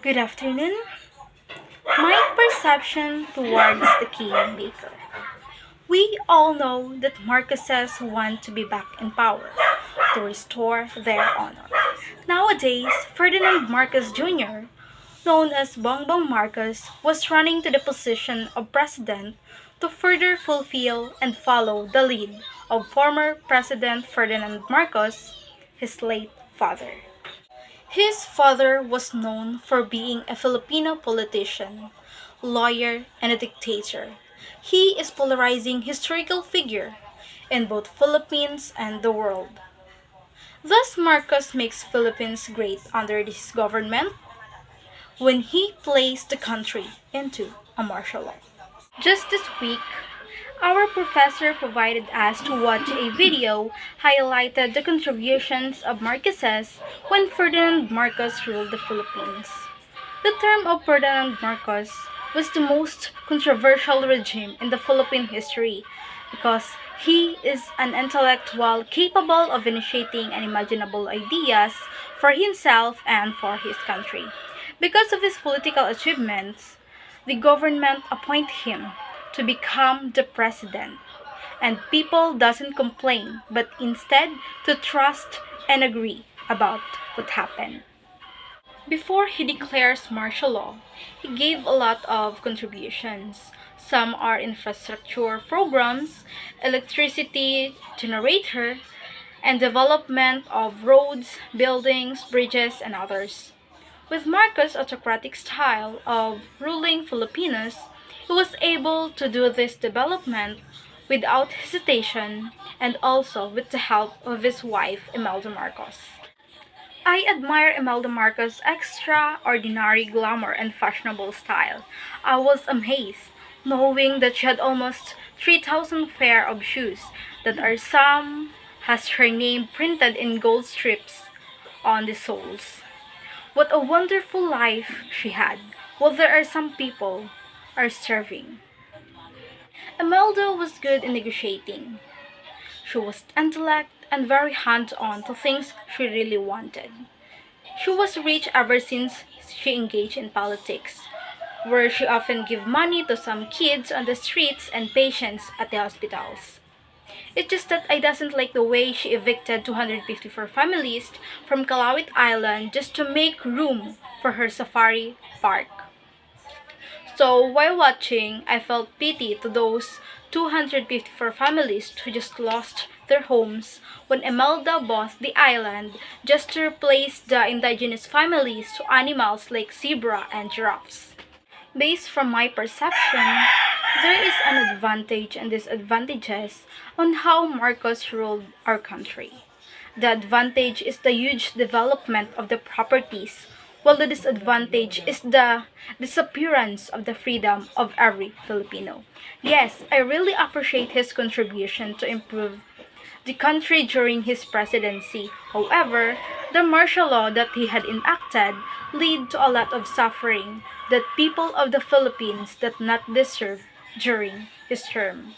Good afternoon. My perception towards the Kingmaker. We all know that Marcoses want to be back in power to restore their honor. Nowadays, Ferdinand Marcos Jr., known as Bongbong Marcos, was running to the position of president to further fulfill and follow the lead of former President Ferdinand Marcos, his late father. His father was known for being a Filipino politician, lawyer, and a dictator. He is polarizing historical figure in both Philippines and the world. Thus Marcos makes Philippines great under his government when he placed the country into a martial law. Just this week, our professor provided us to watch a video highlighted the contributions of Marquesas when Ferdinand Marcos ruled the Philippines. The term of Ferdinand Marcos was the most controversial regime in the Philippine history because he is an intellectual capable of initiating unimaginable ideas for himself and for his country. Because of his political achievements, the government appointed him to become the president. And people doesn't complain, but instead to trust and agree about what happened. Before he declares martial law, he gave a lot of contributions. Some are infrastructure programs, electricity generator, and development of roads, buildings, bridges, and others. With Marcos' autocratic style of ruling Filipinos, he was able to do this development without hesitation and also with the help of his wife Imelda Marcos. I admire Imelda Marcos' extraordinary glamour and fashionable style. I was amazed knowing that she had almost 3,000 pair of shoes that are some has her name printed in gold strips on the soles. What a wonderful life she had, while there are some people are starving. Imelda was good in negotiating. She was intellect and very hands-on to things she really wanted. She was rich ever since she engaged in politics, where she often gave money to some kids on the streets and patients at the hospitals. It's just that I doesn't like the way she evicted 254 families from Kalawit Island just to make room for her safari park. So while watching, I felt pity to those 254 families who just lost their homes when Imelda bought the island just to replace the indigenous families to animals like zebra and giraffes. Based from my perception, there is an advantage and disadvantages on how Marcos ruled our country. The advantage is the huge development of the properties, while the disadvantage is the disappearance of the freedom of every Filipino. Yes, I really appreciate his contribution to improve the country during his presidency. However, the martial law that he had enacted led to a lot of suffering that people of the Philippines did not deserve during his term.